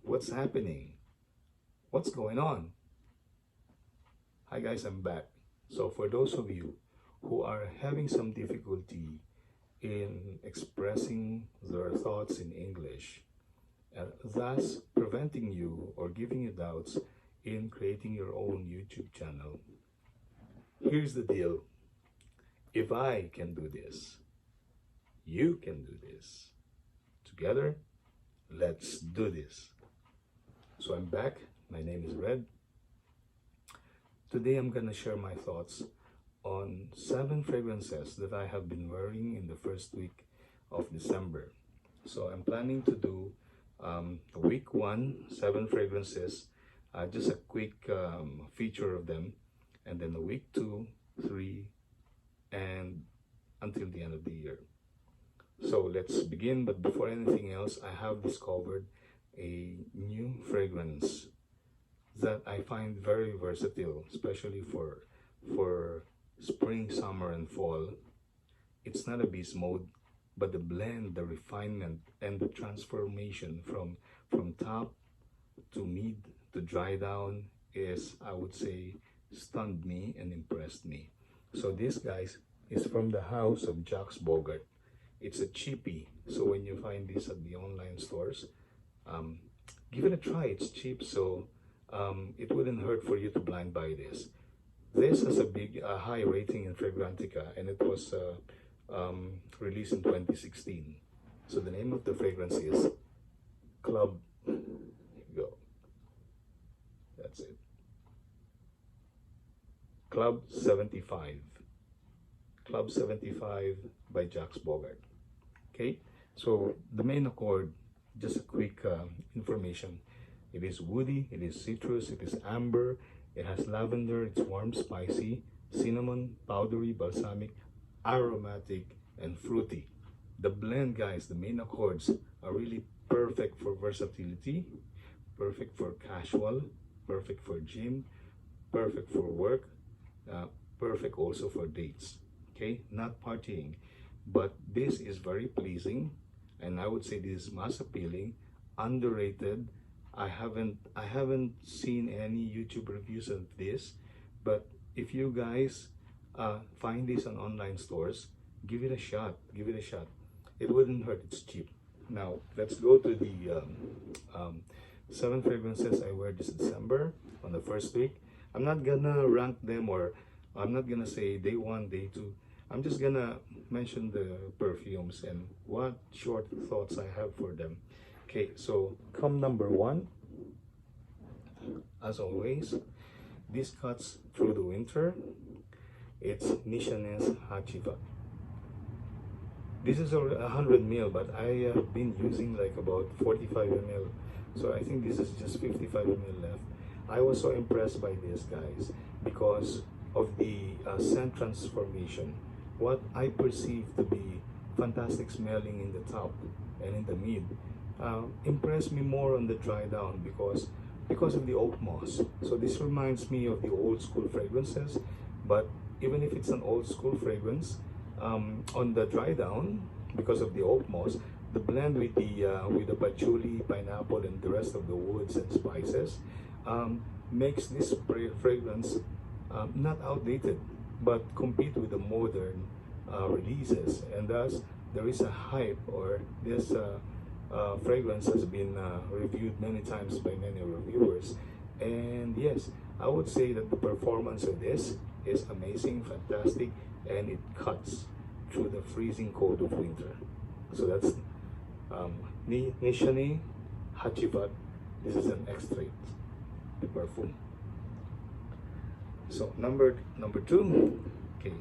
What's happening? What's going on? Hi guys, I'm back. So for those of you who are having some difficulty in expressing their thoughts in English, thus preventing you or giving you doubts in creating your own YouTube channel, here's the deal. If I can do this, you can do this. Together, let's do this. So I'm back. My name is Red. Today I'm gonna share my thoughts on 7 fragrances that I have been wearing in the first week of December. So I'm planning to do week 1, 7 fragrances, just a quick feature of them, and then a week 2, 3, and until the end of the year. So let's begin, but before anything else, I have discovered a new fragrance that I find very versatile, especially for spring, summer, and fall. It's not a beast mode, but the blend, the refinement, and the transformation from top to mid to dry down is, I would say, stunned me and impressed me. So this, guys, is from the house of Jacques Bogart. It's a cheapie, so when you find this at the online stores, give it a try. It's cheap, so it wouldn't hurt for you to blind buy this. This has a high rating in Fragrantica, and it was released in 2016. So the name of the fragrance is Club. Here you go. That's it. Club 75. Club 75 by Jacques Bogart. Okay, so the main accord, just a quick information. It is woody, it is citrus, it is amber, it has lavender, it's warm, spicy, cinnamon, powdery, balsamic, aromatic, and fruity. The blend, guys, the main accords are really perfect for versatility, perfect for casual, perfect for gym, perfect for work, perfect also for dates. Okay, not partying, but this is very pleasing, and I would say this is mass appealing, underrated. I haven't seen any YouTube reviews of this, but if you guys find this on online stores, give it a shot. Give it a shot. It wouldn't hurt. It's cheap. Now let's go to the 7 fragrances I wear this December on the first week. I'm not gonna rank them, or I'm not gonna say day 1, day 2. I'm just gonna mention the perfumes and what short thoughts I have for them. Okay, so come number 1. As always, this cuts through the winter. It's Nishanes Hachiva. This is a 100 ml, but I have been using like about 45 ml. So I think this is just 55 ml left. I was so impressed by this, guys, because of the scent transformation. What I perceive to be fantastic smelling in the top and in the mid impressed me more on the dry down because of the oak moss. So this reminds me of the old school fragrances, but even if it's an old school fragrance, on the dry down, because of the oak moss, the blend with the patchouli, pineapple, and the rest of the woods and spices makes this fragrance not outdated, but compete with the modern releases, and thus there is a hype, or this fragrance has been reviewed many times by many reviewers. And yes, I would say that the performance of this is amazing, fantastic, and it cuts through the freezing cold of winter. So that's Nishani Hachivat. This is an extract, the perfume. So number 2. Okay,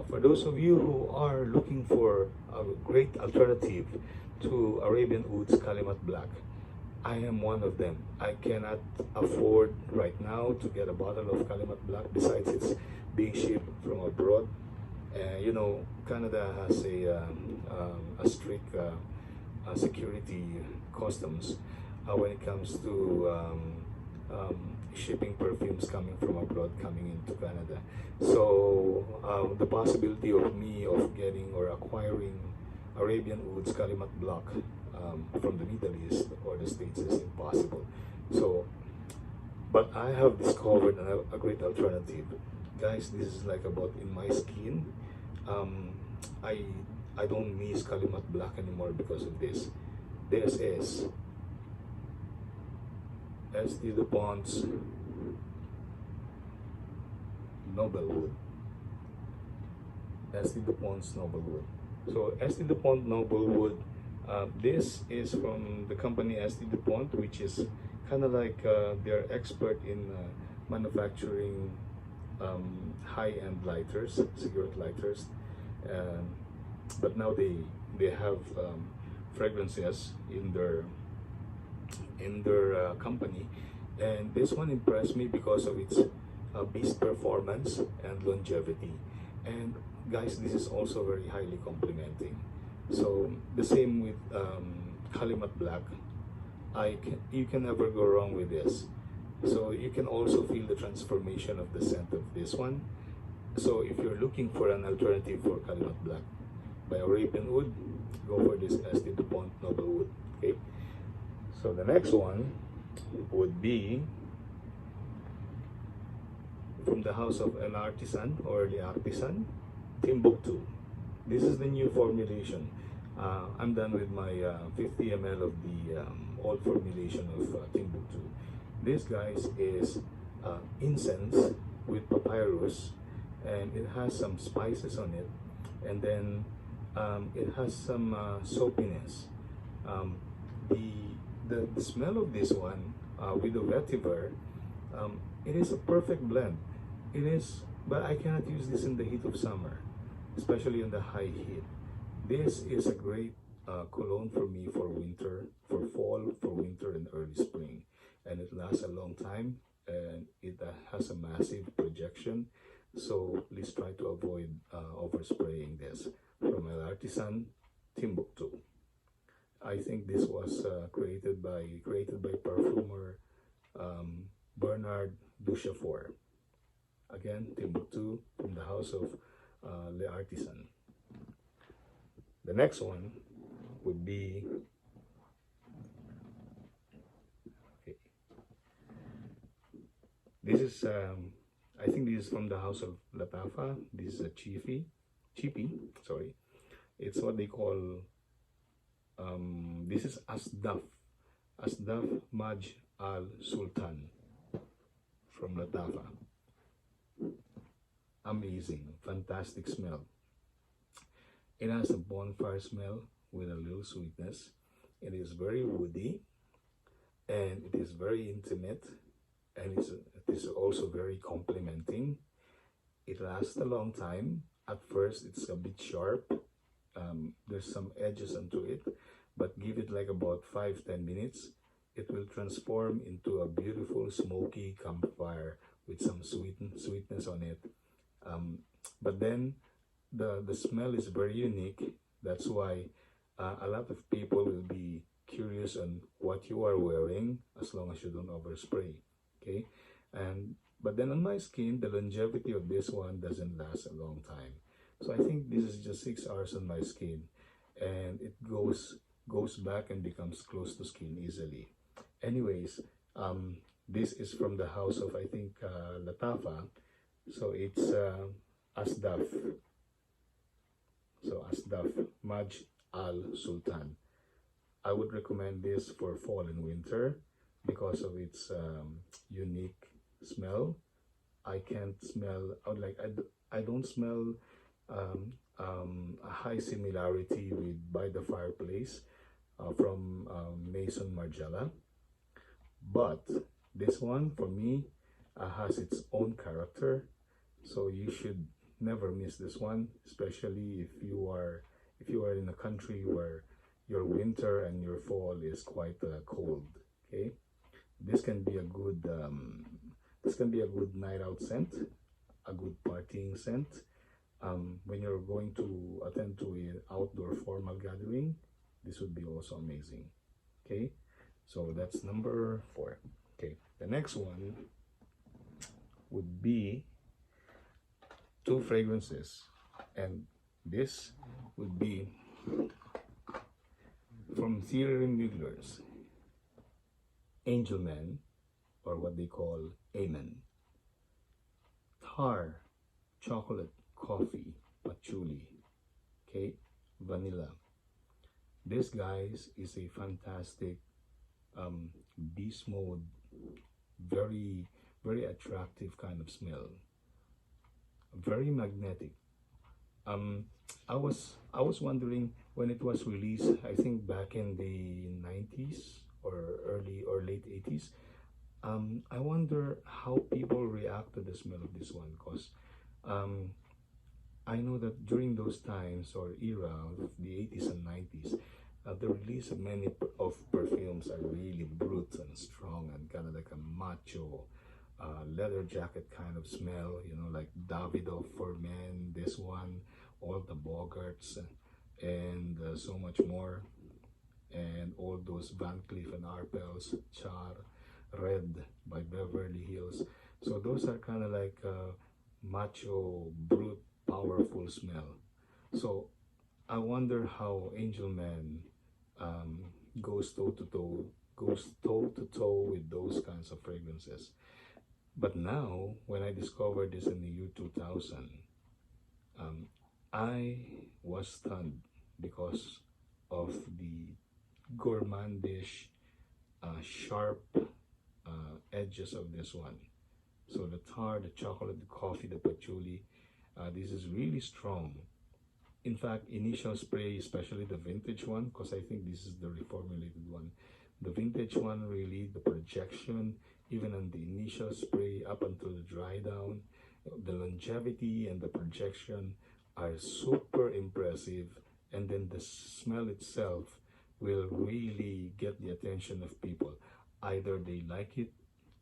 for those of you who are looking for a great alternative to Arabian Woods Kalimat Black, I am one of them. I cannot afford right now to get a bottle of Kalimat Black, besides it's being shipped from abroad. You know, Canada has a strict security customs when it comes to shipping perfumes coming from abroad coming into Canada. So the possibility of me of getting or acquiring Arabian Woods Kalimat Black from the Middle East or the States is impossible. So, but I have discovered a great alternative. Guys, this is like about in my skin. Um, I I don't miss Kalimat Black anymore because of this. This is ST DuPont's Noblewood. ST DuPont's Noblewood. So ST DuPont Noblewood, this is from the company ST DuPont, which is kind of like they're expert in manufacturing high-end lighters, cigarette lighters. Um, but now they have fragrances in their company, and this one impressed me because of its beast performance and longevity. And guys, this is also very highly complimenting. So the same with Kalimat Black. You can never go wrong with this. So you can also feel the transformation of the scent of this one. So if you're looking for an alternative for Kalimat Black by Arabian Wood, go for this ST DuPont Noblewood. Okay. So the next one would be from the house of an artisan or the artisan, Timbuktu. This is the new formulation. I'm done with my 50 ml of the old formulation of Timbuktu. This, guys, is incense with papyrus, and it has some spices on it, and then it has some soapiness. The smell of this one with the vetiver, it is a perfect blend. It is, but I cannot use this in the heat of summer, especially in the high heat. This is a great cologne for me for winter, for fall, for winter and early spring, and it lasts a long time, and it has a massive projection. So please try to avoid overspraying this. From an artisan, Timbuktu. I think this was created by perfumer Bernard Duchefort. Again, Timbuktu from the house of Le Artisan. The next one would be this is I think this is from the house of Latafa. This is a cheapy. Sorry, it's what they call. This is Asdaf Maj Al Sultan from Latafa. Amazing, fantastic smell. It has a bonfire smell with a little sweetness. It is very woody, and it is very intimate, and it is also very complimenting. It lasts a long time. At first, it's a bit sharp. There's some edges onto it, but give it like about 5-10 minutes. It will transform into a beautiful smoky campfire with some sweetness on it. But then the smell is very unique. That's why a lot of people will be curious on what you are wearing, as long as you don't overspray. Okay, but then on my skin, the longevity of this one doesn't last a long time. So I think this is just 6 hours on my skin, and it goes back and becomes close to skin easily. Anyways, this is from the house of, I think, Latafa. So it's Asdaf. So Asdaf Maj Al Sultan. I would recommend this for fall and winter because of its unique smell. I can't smell, I don't smell a high similarity with By the Fireplace from Maison Margiela, but this one for me has its own character, so you should never miss this one, especially if you are in a country where your winter and your fall is quite cold. Okay, this can be a good night out scent, a good partying scent. When you're going to attend to an outdoor formal gathering, this would be also amazing. Okay, so that's number 4. Okay, the next one would be 2 fragrances, and this would be from Thierry Mugler's Angelman, or what they call Amen. Tar, chocolate, coffee, patchouli, okay, vanilla. This, guys, is a fantastic beast mode, very attractive kind of smell, very magnetic. I was wondering when it was released, I think back in the 90s or early or late 80s. I wonder how people react to the smell of this one, because I know that during those times or era of the 80s and 90s, the release of many of perfumes are really brute and strong and kind of like a macho leather jacket kind of smell, you know, like Davidoff for men, this one, all the Bogarts, and so much more, and all those Van Cleef and Arpels, Char, Red by Beverly Hills. So those are kind of like macho, brute, powerful smell. So I wonder how Angelman goes toe to toe with those kinds of fragrances. But now, when I discovered this in the year 2000, I was stunned because of the gourmandish, sharp edges of this one. So the tar, the chocolate, the coffee, the patchouli, this is really strong. In fact, initial spray, especially the vintage one, because I think this is the reformulated one. The vintage one, really, the projection, even on the initial spray up until the dry down, the longevity and the projection are super impressive. And then the smell itself will really get the attention of people. Either they like it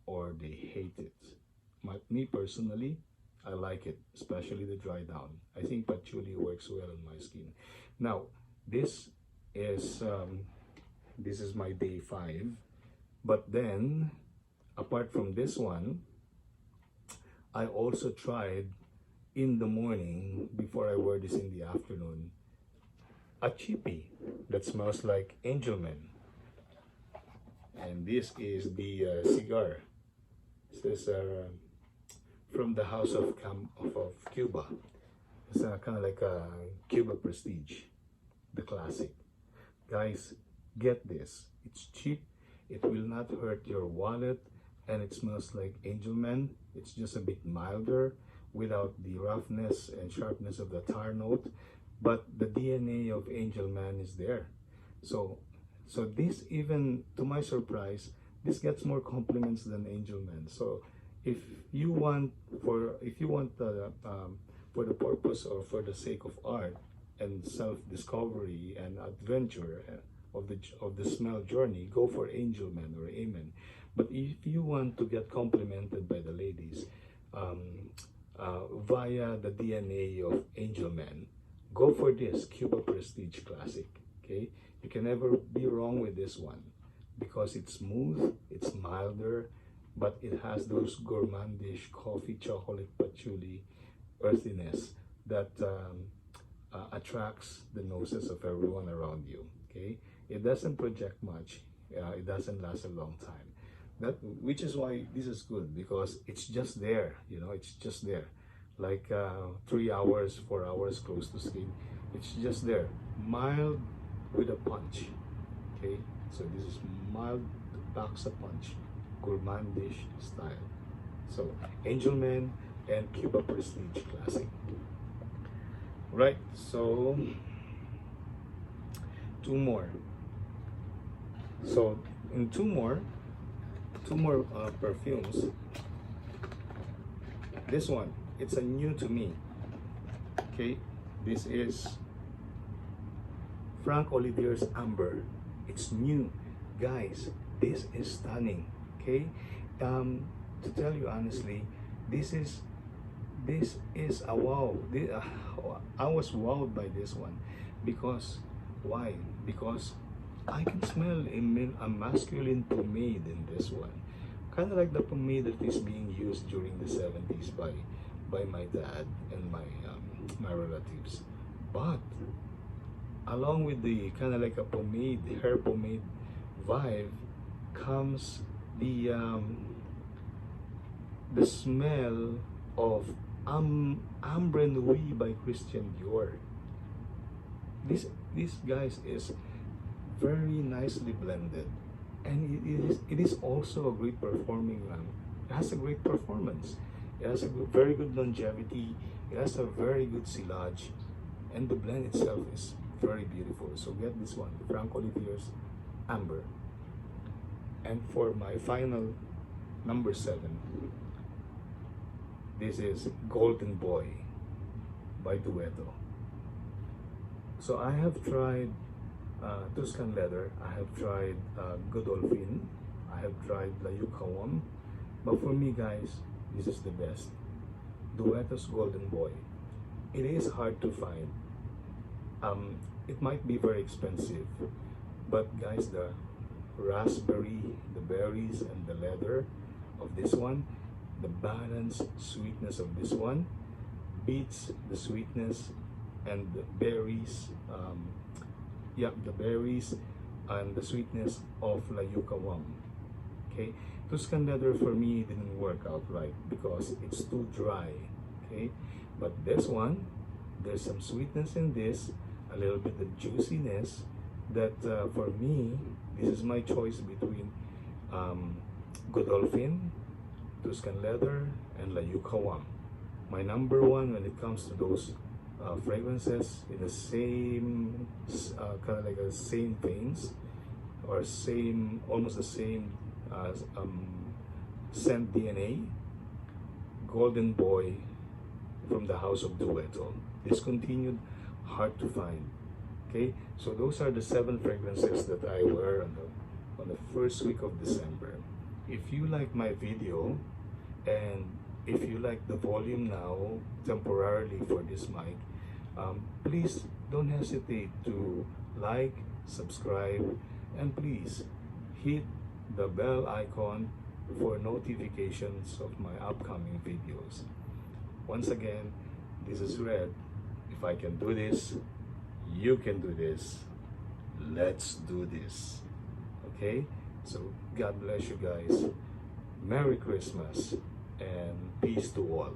or they hate it. Me personally, I like it, especially the dry down. I think patchouli works well on my skin. Now, this is my day 5, but then apart from this one, I also tried in the morning before I wear this in the afternoon a cheapie that smells like Angelman, and this is the cigar. This is from the house of Cuba. It's kind of like a Cuba Prestige, the classic. Guys, get this. It's cheap, it will not hurt your wallet, and it smells like Angelman. It's just a bit milder without the roughness and sharpness of the tar note, but the DNA of Angelman is there. So this, even to my surprise, this gets more compliments than Angelman. So if you want for the purpose or for the sake of art and self-discovery and adventure of the smell journey, go for Angelman or Amen. But if you want to get complimented by the ladies via the DNA of Angelman, go for this Cuba Prestige Classic. Okay, you can never be wrong with this one because it's smooth, it's milder, but it has those gourmandish coffee, chocolate, patchouli earthiness that attracts the noses of everyone around you. Okay, it doesn't project much, it doesn't last a long time. Which is why this is good, because it's just there, you know, it's just there, like 3 hours, 4 hours close to skin. It's just there, mild with a punch. Okay, so this is mild, packs a punch, gourmandish style. So Angelman and Cuba Prestige Classic. Right, so 2 more. So in two more perfumes. This one, it's a new to me. Okay, this is Frank Olivier's Amber. It's new, guys. This is stunning. Okay, to tell you honestly, this is a wow. I was wowed by this one because why? Because I can smell a masculine pomade in this one, kind of like the pomade that is being used during the 70s by my dad and my relatives. But along with the kind of like a pomade, hair pomade vibe, comes the smell of Ambre Nuit by Christian Dior. This guys is very nicely blended, and it is also a great performing it has a great performance. It has a very good longevity. It has a very good silage, and the blend itself is very beautiful. So get this one, Frank Olivier's Amber. And for my final number 7, this is Golden Boy by Duetto. So I have tried Tuscan Leather, I have tried Godolphin, I have tried La Yucawam, but for me guys, this is the best. Duetto's Golden Boy. It is hard to find. It might be very expensive, but guys, the raspberry, the berries, and the leather of this one, the balanced sweetness of this one beats the sweetness and the berries, the berries and the sweetness of La Yucawam. Okay, Tuscan Leather for me didn't work out right because it's too dry. Okay, but this one, there's some sweetness in this, a little bit of juiciness that for me, this is my choice between Godolphin, Tuscan Leather, and La Yucawam. My number one when it comes to those fragrances in the same kind of like the same veins, or same, almost the same scent DNA, Golden Boy from the house of Duetto. Discontinued, hard to find. Okay, so those are the 7 fragrances that I wear on the first week of December. If you like my video, and if you like the volume now temporarily for this mic, please don't hesitate to like, subscribe, and please hit the bell icon for notifications of my upcoming videos. Once again, this is Red. If I can do this, you can do this. Let's do this. Okay? So God bless you guys. Merry Christmas and peace to all.